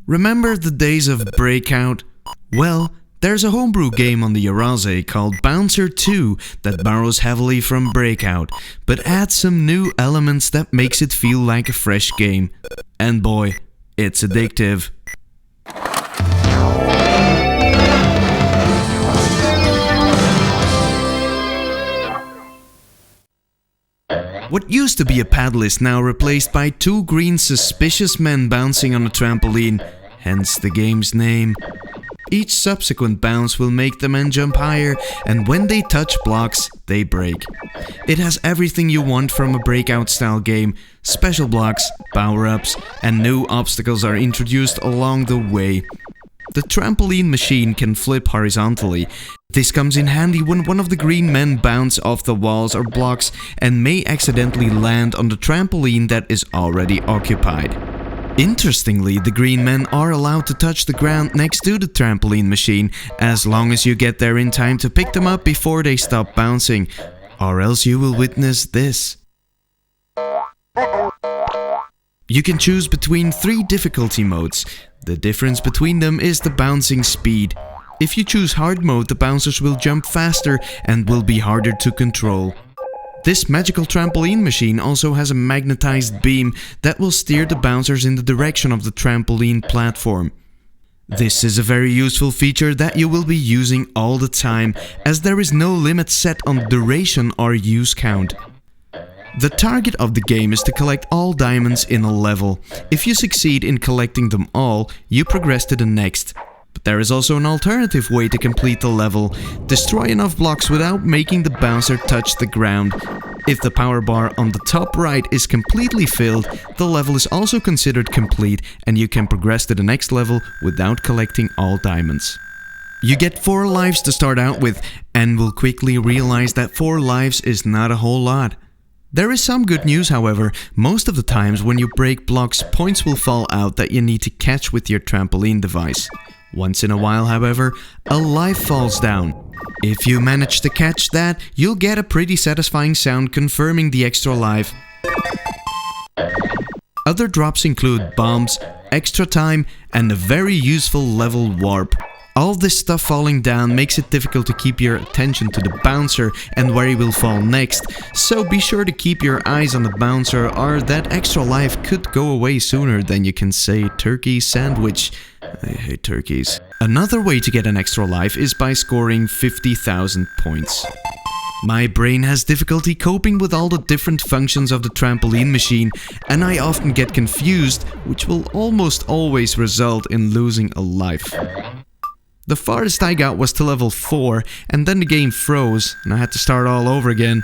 Remember the days of Breakout? Well, there's a homebrew game on the Yaroze called Bouncer 2 that borrows heavily from Breakout, but adds some new elements that makes it feel like a fresh game. And boy, it's addictive. What used to be a paddle is now replaced by two green suspicious men bouncing on a trampoline, hence the game's name. Each subsequent bounce will make the men jump higher, and when they touch blocks, they break. It has everything you want from a Breakout style game. Special blocks, power-ups, and new obstacles are introduced along the way. The trampoline machine can flip horizontally. This comes in handy when one of the green men bounce off the walls or blocks and may accidentally land on the trampoline that is already occupied. Interestingly, the green men are allowed to touch the ground next to the trampoline machine as long as you get there in time to pick them up before they stop bouncing, or else you will witness this. You can choose between 3 difficulty modes. The difference between them is the bouncing speed. If you choose hard mode, the bouncers will jump faster and will be harder to control. This magical trampoline machine also has a magnetized beam that will steer the bouncers in the direction of the trampoline platform. This is a very useful feature that you will be using all the time, as there is no limit set on duration or use count. The target of the game is to collect all diamonds in a level. If you succeed in collecting them all, you progress to the next. But there is also an alternative way to complete the level. Destroy enough blocks without making the bouncer touch the ground. If the power bar on the top right is completely filled, the level is also considered complete and you can progress to the next level without collecting all diamonds. You get 4 lives to start out with, and will quickly realize that 4 lives is not a whole lot. There is some good news, however. Most of the times when you break blocks, points will fall out that you need to catch with your trampoline device. Once in a while, however, a life falls down. If you manage to catch that, you'll get a pretty satisfying sound confirming the extra life. Other drops include bombs, extra time, and a very useful level warp. All this stuff falling down makes it difficult to keep your attention to the bouncer and where he will fall next, so be sure to keep your eyes on the bouncer or that extra life could go away sooner than you can say turkey sandwich. I hate turkeys. Another way to get an extra life is by scoring 50,000 points. My brain has difficulty coping with all the different functions of the trampoline machine, and I often get confused, which will almost always result in losing a life. The farthest I got was to level 4, and then the game froze, and I had to start all over again.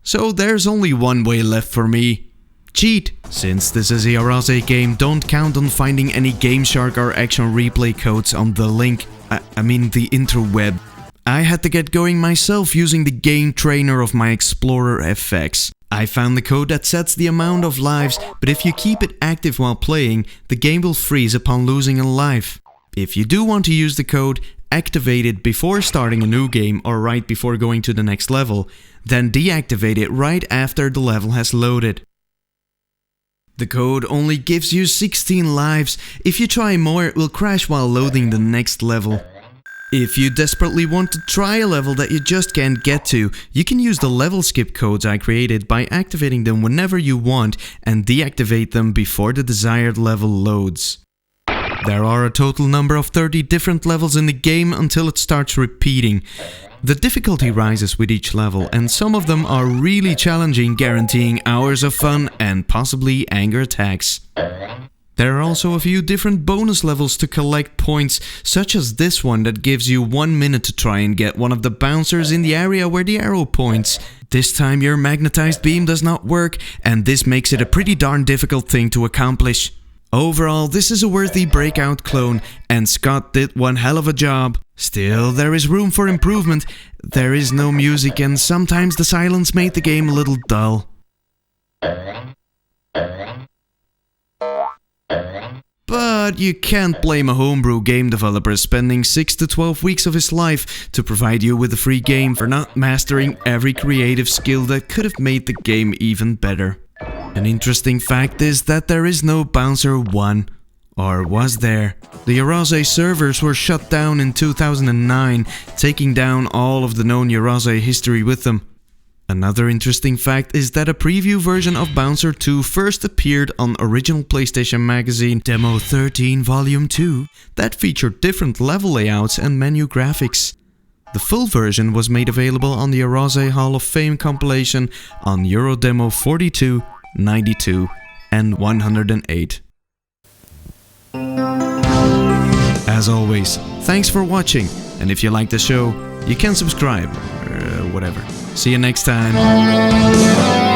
So there's only one way left for me. Cheat! Since this is a Yaroze game, don't count on finding any Game Shark or Action Replay codes on the link, I mean the interweb. I had to get going myself using the game trainer of my Explorer FX. I found the code that sets the amount of lives, but if you keep it active while playing, the game will freeze upon losing a life. If you do want to use the code, activate it before starting a new game or right before going to the next level, then deactivate it right after the level has loaded. The code only gives you 16 lives. If you try more, it will crash while loading the next level. If you desperately want to try a level that you just can't get to, you can use the level skip codes I created by activating them whenever you want and deactivate them before the desired level loads. There are a total number of 30 different levels in the game until it starts repeating. The difficulty rises with each level, and some of them are really challenging, guaranteeing hours of fun and possibly anger attacks. There are also a few different bonus levels to collect points, such as this one that gives you 1 minute to try and get one of the bouncers in the area where the arrow points. This time your magnetized beam does not work, and this makes it a pretty darn difficult thing to accomplish. Overall, this is a worthy Breakout clone, and Scott did one hell of a job. Still, there is room for improvement. There is no music, and sometimes the silence made the game a little dull. But you can't blame a homebrew game developer spending 6 to 12 weeks of his life to provide you with a free game for not mastering every creative skill that could have made the game even better. An interesting fact is that there is no Bouncer 1 Or was there? The Yaroze servers were shut down in 2009, taking down all of the known Yaroze history with them. Another interesting fact is that a preview version of Bouncer 2 first appeared on original PlayStation magazine Demo 13 Volume 2 that featured different level layouts and menu graphics. The full version was made available on the Yaroze Hall of Fame compilation on Eurodemo 42, 92 and 108. As always, thanks for watching, and if you like the show, you can subscribe, or whatever. See you next time.